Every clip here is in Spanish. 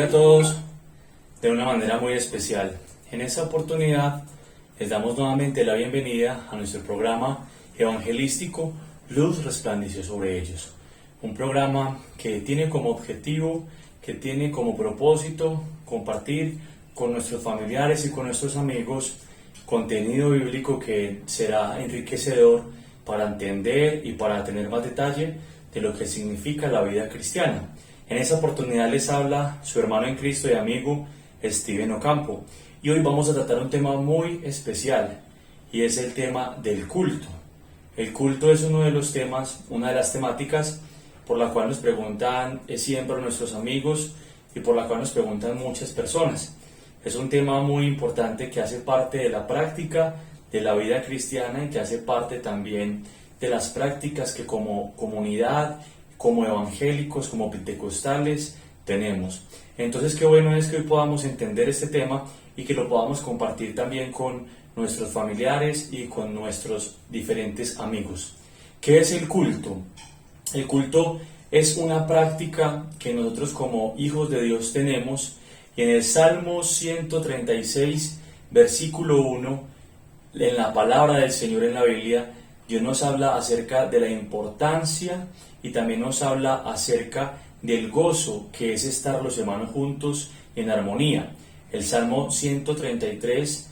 a todos de una manera muy especial. En esta oportunidad les damos nuevamente la bienvenida a nuestro programa evangelístico Luz resplandeció sobre ellos. Un programa que tiene como objetivo, que tiene como propósito compartir con nuestros familiares y con nuestros amigos contenido bíblico que será enriquecedor para entender y para tener más detalle de lo que significa la vida cristiana. En esta oportunidad les habla su hermano en Cristo y amigo Steven Ocampo, y hoy vamos a tratar un tema muy especial, y es el tema del culto. El culto es uno de los temas, una de las temáticas por la cual nos preguntan siempre nuestros amigos y por la cual nos preguntan muchas personas. Es un tema muy importante que hace parte de la práctica de la vida cristiana y que hace parte también de las prácticas que como comunidad, como evangélicos, como pentecostales tenemos. Entonces qué bueno es que hoy podamos entender este tema y que lo podamos compartir también con nuestros familiares y con nuestros diferentes amigos. ¿Qué es el culto? El culto es una práctica que nosotros como hijos de Dios tenemos, y en el Salmo 136, versículo 1, en la palabra del Señor en la Biblia, Dios nos habla acerca de la importancia y también nos habla acerca del gozo que es estar los hermanos juntos en armonía. El Salmo 133,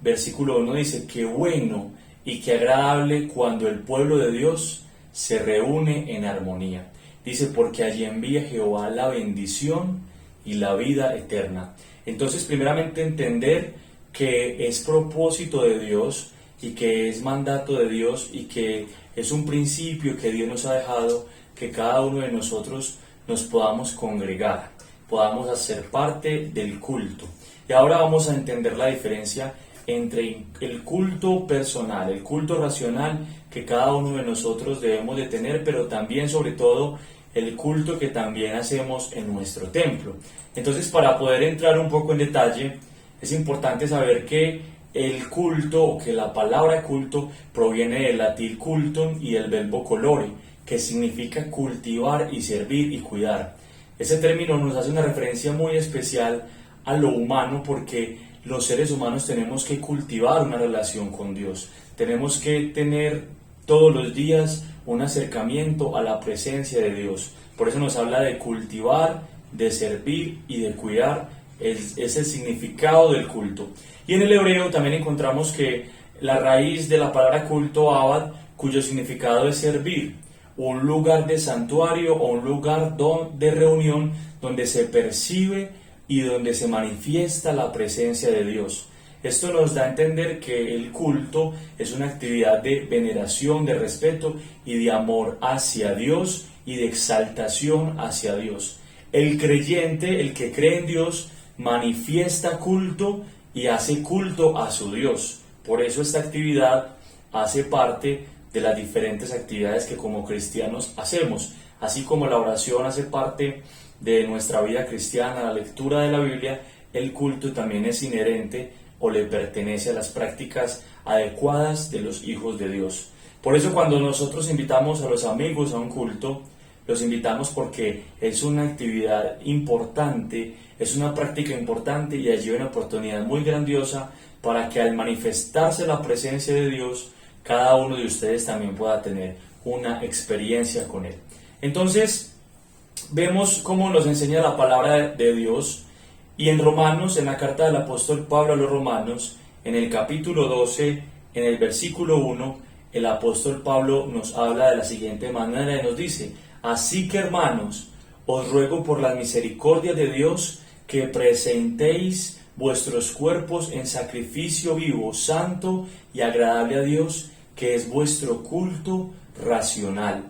versículo 1 dice: qué bueno y qué agradable cuando el pueblo de Dios se reúne en armonía. Dice, porque allí envía Jehová la bendición y la vida eterna. Entonces, primeramente entender que es propósito de Dios y que es mandato de Dios y que es un principio que Dios nos ha dejado, que cada uno de nosotros nos podamos congregar, podamos hacer parte del culto. Y ahora vamos a entender la diferencia entre el culto personal, el culto racional que cada uno de nosotros debemos de tener, pero también, sobre todo, el culto que también hacemos en nuestro templo. Entonces, para poder entrar un poco en detalle, es importante saber que el culto, o que la palabra culto, proviene del latín cultum y del verbo colore, que significa cultivar y servir y cuidar. Ese término nos hace una referencia muy especial a lo humano, porque los seres humanos tenemos que cultivar una relación con Dios. Tenemos que tener todos los días un acercamiento a la presencia de Dios. Por eso nos habla de cultivar, de servir y de cuidar. Es el significado del culto. Y en el hebreo también encontramos que la raíz de la palabra culto, abad, cuyo significado es servir, un lugar de santuario o un lugar de reunión donde se percibe y donde se manifiesta la presencia de Dios. Esto nos da a entender que el culto es una actividad de veneración, de respeto y de amor hacia Dios y de exaltación hacia Dios. El creyente, el que cree en Dios, manifiesta culto y hace culto a su Dios. Por eso esta actividad hace parte de las diferentes actividades que como cristianos hacemos. Así como la oración hace parte de nuestra vida cristiana, la lectura de la Biblia, el culto también es inherente o le pertenece a las prácticas adecuadas de los hijos de Dios. Por eso cuando nosotros invitamos a los amigos a un culto, los invitamos porque es una actividad importante, es una práctica importante, y allí hay una oportunidad muy grandiosa para que al manifestarse la presencia de Dios, cada uno de ustedes también pueda tener una experiencia con Él. Entonces, vemos cómo nos enseña la palabra de Dios, y en Romanos, en la carta del apóstol Pablo a los Romanos, en el capítulo 12, en el versículo 1, el apóstol Pablo nos habla de la siguiente manera y nos dice: así que, hermanos, os ruego por la misericordia de Dios que presentéis vuestros cuerpos en sacrificio vivo, santo y agradable a Dios, que es vuestro culto racional.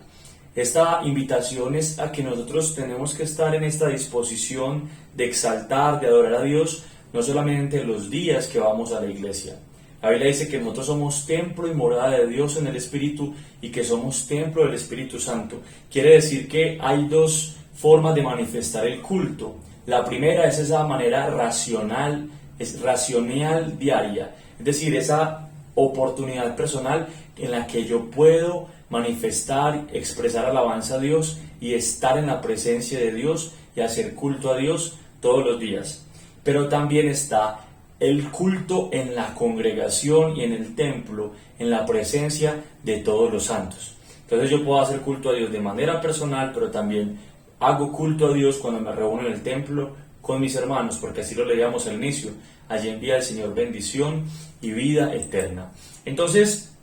Esta invitación es a que nosotros tenemos que estar en esta disposición de exaltar, de adorar a Dios, no solamente los días que vamos a la iglesia. La Biblia dice que nosotros somos templo y morada de Dios en el Espíritu, y que somos templo del Espíritu Santo. Quiere decir que hay dos formas de manifestar el culto. La primera es esa manera racional, es racional diaria, es decir, esa oportunidad personal en la que yo puedo manifestar, expresar alabanza a Dios y estar en la presencia de Dios y hacer culto a Dios todos los días, pero también está el culto en la congregación y en el templo, en la presencia de todos los santos. Entonces yo puedo hacer culto a Dios de manera personal, pero también hago culto a Dios cuando me reúno en el templo con mis hermanos, porque así lo leíamos al inicio. Allí envía el Señor bendición y vida eterna. Entonces,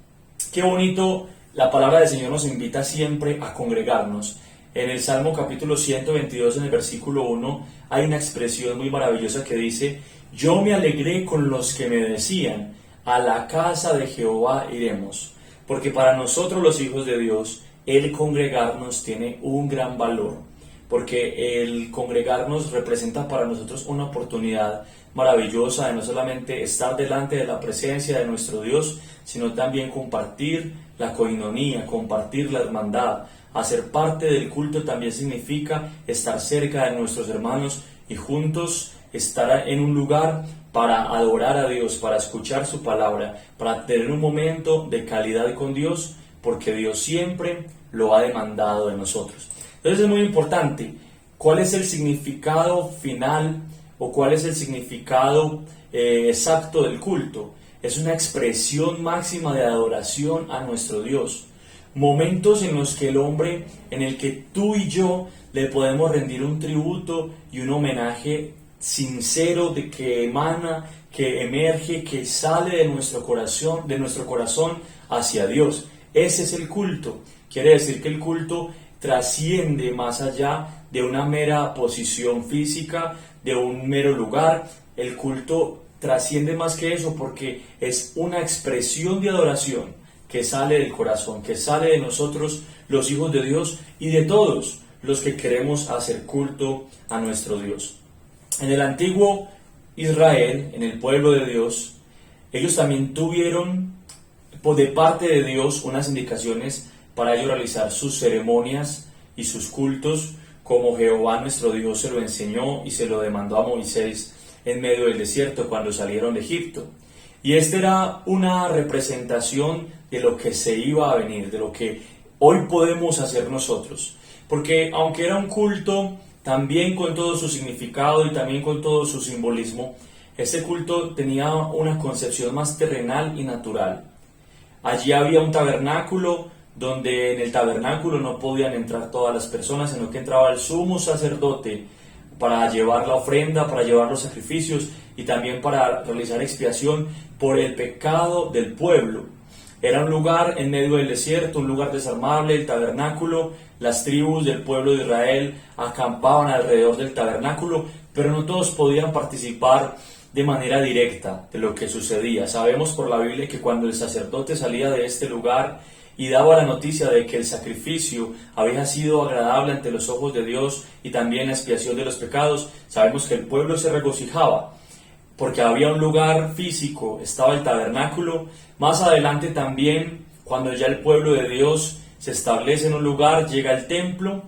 qué bonito, la palabra del Señor nos invita siempre a congregarnos. En el Salmo capítulo 122, en el versículo 1, hay una expresión muy maravillosa que dice: yo me alegré con los que me decían, a la casa de Jehová iremos. Porque para nosotros los hijos de Dios, el congregarnos tiene un gran valor. Porque el congregarnos representa para nosotros una oportunidad maravillosa de no solamente estar delante de la presencia de nuestro Dios, sino también compartir la coinonía, compartir la hermandad. Hacer parte del culto también significa estar cerca de nuestros hermanos y juntos estar en un lugar para adorar a Dios, para escuchar su palabra, para tener un momento de calidad con Dios, porque Dios siempre lo ha demandado de nosotros. Entonces es muy importante, ¿cuál es el significado final o cuál es el significado exacto del culto? Es una expresión máxima de adoración a nuestro Dios. Momentos en los que el hombre, en el que tú y yo le podemos rendir un tributo y un homenaje sincero de que emana, que emerge, que sale de nuestro corazón hacia Dios. Ese es el culto. Quiere decir que el culto trasciende más allá de una mera posición física, de un mero lugar. El culto trasciende más que eso porque es una expresión de adoración que sale del corazón, que sale de nosotros, los hijos de Dios, y de todos los que queremos hacer culto a nuestro Dios. En el antiguo Israel, en el pueblo de Dios, ellos también tuvieron de parte de Dios unas indicaciones para ellos realizar sus ceremonias y sus cultos, como Jehová nuestro Dios se lo enseñó y se lo demandó a Moisés en medio del desierto cuando salieron de Egipto. Y esta era una representación de lo que se iba a venir, de lo que hoy podemos hacer nosotros. Porque aunque era un culto, también con todo su significado y también con todo su simbolismo, este culto tenía una concepción más terrenal y natural. Allí había un tabernáculo, donde en el tabernáculo no podían entrar todas las personas, sino que entraba el sumo sacerdote para llevar la ofrenda, para llevar los sacrificios y también para realizar expiación por el pecado del pueblo. Era un lugar en medio del desierto, un lugar desarmable, el tabernáculo. Las tribus del pueblo de Israel acampaban alrededor del tabernáculo, pero no todos podían participar de manera directa de lo que sucedía. Sabemos por la Biblia que cuando el sacerdote salía de este lugar y daba la noticia de que el sacrificio había sido agradable ante los ojos de Dios y también la expiación de los pecados, sabemos que el pueblo se regocijaba, porque había un lugar físico, estaba el tabernáculo. Más adelante también, cuando ya el pueblo de Dios se establece en un lugar, llega el templo,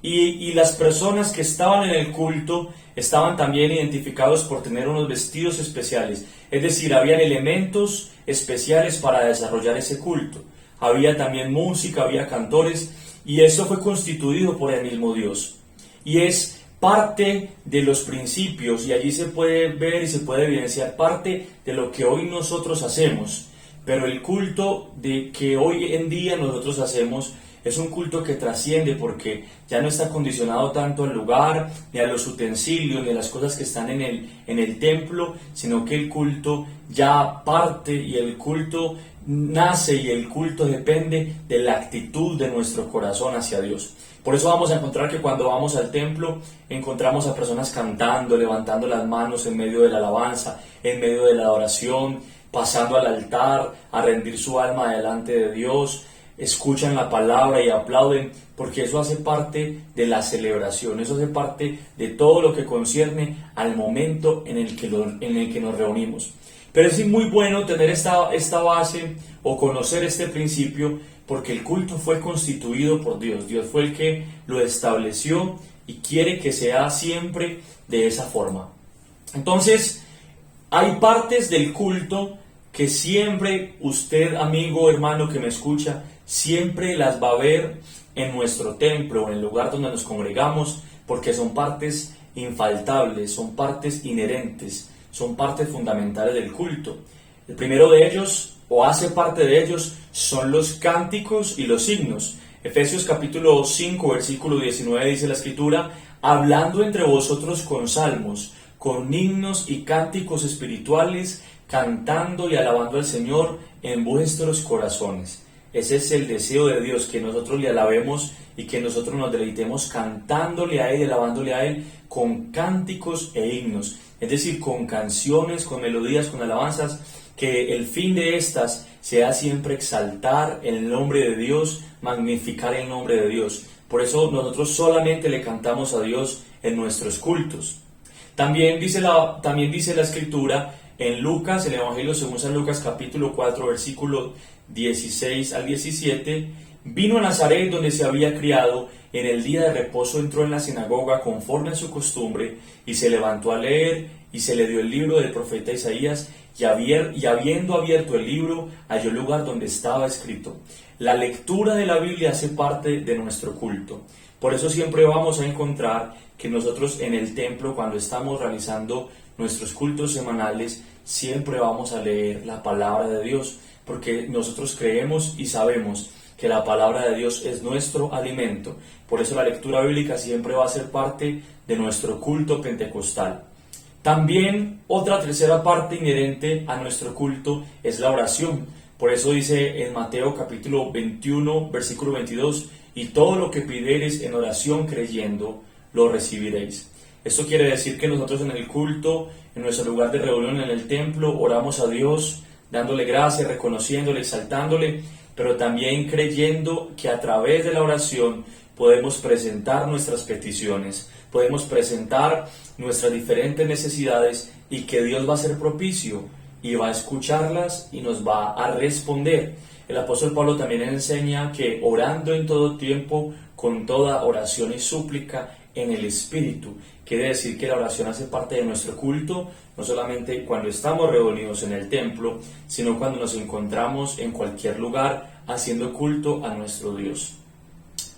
y las personas que estaban en el culto estaban también identificados por tener unos vestidos especiales, es decir, habían elementos especiales para desarrollar ese culto. Había también música, había cantores, y eso fue constituido por el mismo Dios. Y es parte de los principios, y allí se puede ver y se puede evidenciar parte de lo que hoy nosotros hacemos. Pero el culto de que hoy en día nosotros hacemos es un culto que trasciende, porque ya no está condicionado tanto al lugar, ni a los utensilios, ni a las cosas que están en el templo, sino que el culto ya parte y el culto nace y el culto depende de la actitud de nuestro corazón hacia Dios. Por eso vamos a encontrar que cuando vamos al templo encontramos a personas cantando, levantando las manos en medio de la alabanza, en medio de la adoración, pasando al altar a rendir su alma delante de Dios. Escuchan la palabra y aplauden, porque eso hace parte de la celebración, eso hace parte de todo lo que concierne al momento en el que nos reunimos. Pero es muy bueno tener esta base o conocer este principio, porque el culto fue constituido por Dios. Dios fue el que lo estableció y quiere que sea siempre de esa forma. Entonces, hay partes del culto que siempre usted, amigo, hermano que me escucha, siempre las va a ver en nuestro templo, en el lugar donde nos congregamos, porque son partes infaltables, son partes inherentes, son partes fundamentales del culto. El primero de ellos, o hace parte de ellos, son los cánticos y los himnos. Efesios capítulo 5, versículo 19 dice la Escritura: hablando entre vosotros con salmos, con himnos y cánticos espirituales, cantando y alabando al Señor en vuestros corazones. Ese es el deseo de Dios, que nosotros le alabemos y que nosotros nos deleitemos cantándole a Él y alabándole a Él con cánticos e himnos, es decir, con canciones, con melodías, con alabanzas, que el fin de estas sea siempre exaltar el nombre de Dios, magnificar el nombre de Dios. Por eso nosotros solamente le cantamos a Dios en nuestros cultos. También dice la Escritura en Lucas, el Evangelio según San Lucas capítulo 4, versículo 16 al 17, vino a Nazaret donde se había criado, en el día de reposo entró en la sinagoga conforme a su costumbre, y se levantó a leer, y se le dio el libro del profeta Isaías, y habiendo abierto el libro, halló el lugar donde estaba escrito. La lectura de la Biblia hace parte de nuestro culto. Por eso siempre vamos a encontrar que nosotros en el templo, cuando estamos realizando nuestros cultos semanales, siempre vamos a leer la palabra de Dios, porque nosotros creemos y sabemos que la palabra de Dios es nuestro alimento. Por eso la lectura bíblica siempre va a ser parte de nuestro culto pentecostal. También otra tercera parte inherente a nuestro culto es la oración. Por eso dice en Mateo capítulo 21, versículo 22, y todo lo que pidiereis en oración creyendo, lo recibiréis. Esto quiere decir que nosotros en el culto, en nuestro lugar de reunión en el templo, oramos a Dios, dándole gracias, reconociéndole, exaltándole, pero también creyendo que a través de la oración podemos presentar nuestras peticiones, podemos presentar nuestras diferentes necesidades, y que Dios va a ser propicio y va a escucharlas y nos va a responder. El apóstol Pablo también enseña que orando en todo tiempo, con toda oración y súplica en el Espíritu. Quiere decir que la oración hace parte de nuestro culto, no solamente cuando estamos reunidos en el templo, sino cuando nos encontramos en cualquier lugar haciendo culto a nuestro Dios.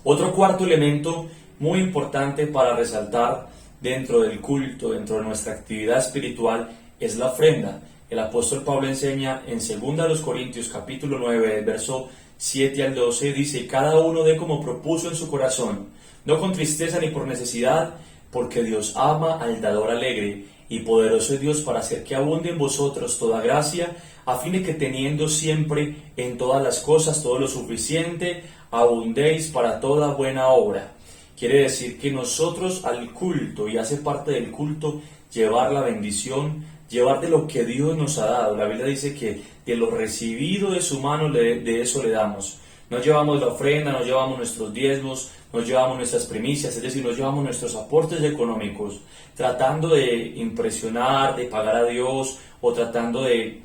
Otro cuarto elemento muy importante para resaltar dentro del culto, dentro de nuestra actividad espiritual, es la ofrenda. El apóstol Pablo enseña en 2 Corintios capítulo 9, verso 7 al 12, dice: cada uno dé como propuso en su corazón, no con tristeza ni por necesidad, porque Dios ama al dador alegre, y poderoso es Dios para hacer que abunde en vosotros toda gracia, a fin de que teniendo siempre en todas las cosas todo lo suficiente, abundéis para toda buena obra. Quiere decir que nosotros al culto, y hace parte del culto, llevar la bendición, llevar de lo que Dios nos ha dado. La Biblia dice que de lo recibido de su mano, de eso le damos. No llevamos la ofrenda, no llevamos nuestros diezmos, no llevamos nuestras primicias, es decir, no llevamos nuestros aportes económicos, tratando de impresionar, de pagar a Dios, o tratando de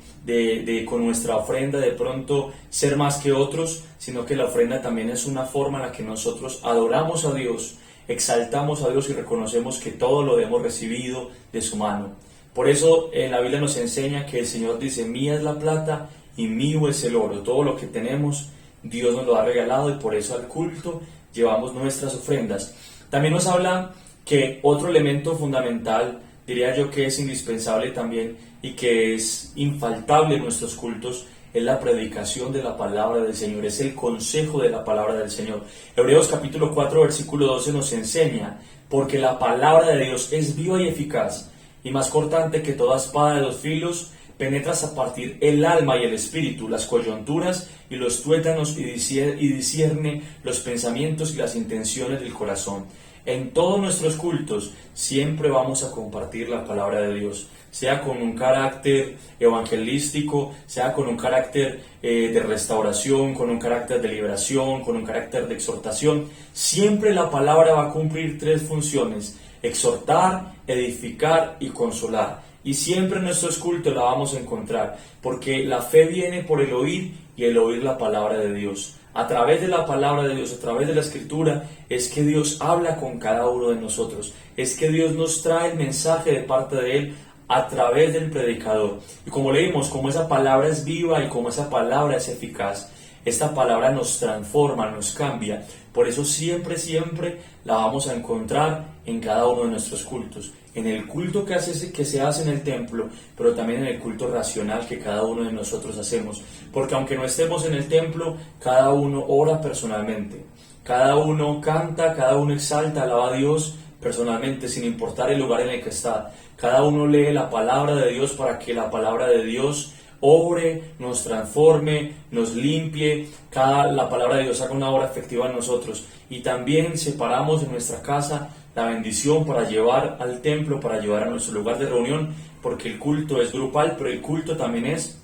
con nuestra ofrenda de pronto ser más que otros, sino que la ofrenda también es una forma en la que nosotros adoramos a Dios, exaltamos a Dios y reconocemos que todo lo hemos recibido de su mano. Por eso en la Biblia nos enseña que el Señor dice: mía es la plata y mío es el oro. Todo lo que tenemos Dios nos lo ha regalado, y por eso al culto llevamos nuestras ofrendas. También nos habla que otro elemento fundamental, diría yo que es indispensable también y que es infaltable en nuestros cultos, es la predicación de la palabra del Señor, es el consejo de la palabra del Señor. Hebreos capítulo 4 versículo 12 nos enseña: porque la palabra de Dios es viva y eficaz, y más cortante que toda espada de dos filos, penetra hasta partir el alma y el espíritu, las coyunturas y los tuétanos, y discierne los pensamientos y las intenciones del corazón. En todos nuestros cultos siempre vamos a compartir la palabra de Dios, sea con un carácter evangelístico, sea con un carácter de restauración, con un carácter de liberación, con un carácter de exhortación. Siempre la palabra va a cumplir tres funciones: exhortar, edificar y consolar. Y siempre en nuestros cultos la vamos a encontrar, porque la fe viene por el oír, y el oír la palabra de Dios. A través de la palabra de Dios, a través de la Escritura, es que Dios habla con cada uno de nosotros. Es que Dios nos trae el mensaje de parte de Él a través del predicador. Y como leímos, como esa palabra es viva y como esa palabra es eficaz, esta palabra nos transforma, nos cambia. Por eso siempre, siempre la vamos a encontrar en cada uno de nuestros cultos, en el culto que se hace en el templo, pero también en el culto racional que cada uno de nosotros hacemos, porque aunque no estemos en el templo, cada uno ora personalmente, cada uno canta, cada uno exalta, alaba a Dios personalmente, sin importar el lugar en el que está. Cada uno lee la palabra de Dios para que la palabra de Dios obre, nos transforme, nos limpie. La palabra de Dios haga una obra efectiva en nosotros. Y también separamos en nuestra casa la bendición para llevar al templo, para llevar a nuestro lugar de reunión, porque el culto es grupal, pero el culto también es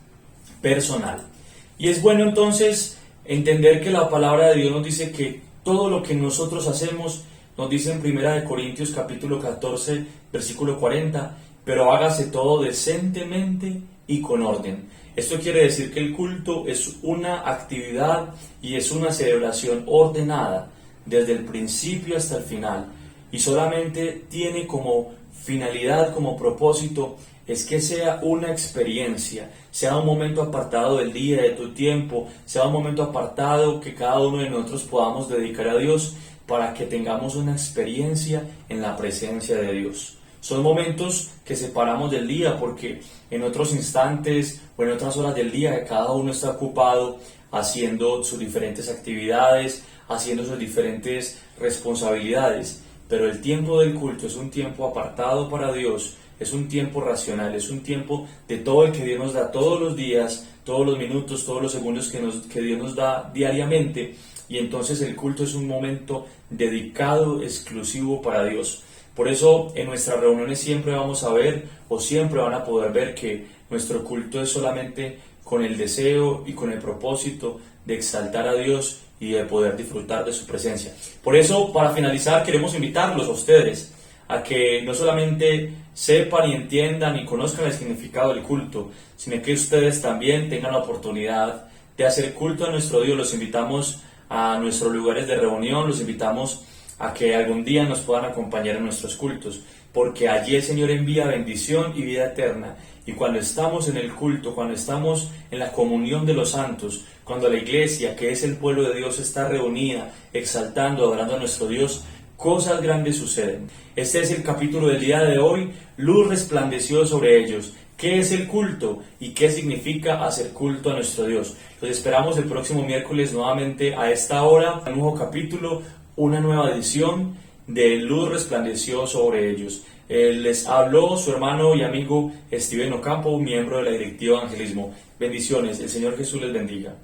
personal. Y es bueno entonces entender que la palabra de Dios nos dice que todo lo que nosotros hacemos, nos dice en 1 Corintios capítulo 14, versículo 40, pero hágase todo decentemente y con orden. Esto quiere decir que el culto es una actividad y es una celebración ordenada desde el principio hasta el final, y solamente tiene como finalidad, como propósito, es que sea una experiencia, sea un momento apartado del día, de tu tiempo, sea un momento apartado que cada uno de nosotros podamos dedicar a Dios para que tengamos una experiencia en la presencia de Dios. Son momentos que separamos del día porque en otros instantes o en otras horas del día cada uno está ocupado haciendo sus diferentes actividades, haciendo sus diferentes responsabilidades. Pero el tiempo del culto es un tiempo apartado para Dios, es un tiempo racional, es un tiempo de todo el que Dios nos da todos los días, todos los minutos, todos los segundos que Dios nos da diariamente. Y entonces el culto es un momento dedicado, exclusivo para Dios. Por eso en nuestras reuniones siempre vamos a ver, o siempre van a poder ver, que nuestro culto es solamente con el deseo y con el propósito de exaltar a Dios y de poder disfrutar de su presencia. Por eso, para finalizar, queremos invitarlos a ustedes a que no solamente sepan y entiendan y conozcan el significado del culto, sino que ustedes también tengan la oportunidad de hacer culto a nuestro Dios. Los invitamos a nuestros lugares de reunión, los invitamos a que algún día nos puedan acompañar en nuestros cultos, porque allí el Señor envía bendición y vida eterna. Y cuando estamos en el culto, cuando estamos en la comunión de los santos, cuando la iglesia, que es el pueblo de Dios, está reunida, exaltando, adorando a nuestro Dios, cosas grandes suceden. Este es el capítulo del día de hoy. Luz resplandeció sobre ellos. ¿Qué es el culto y qué significa hacer culto a nuestro Dios? Los esperamos el próximo miércoles nuevamente a esta hora, un nuevo capítulo, una nueva edición de Luz resplandeció sobre ellos. Les habló su hermano y amigo Steven Ocampo, miembro de la directiva Evangelismo. Bendiciones, el Señor Jesús les bendiga.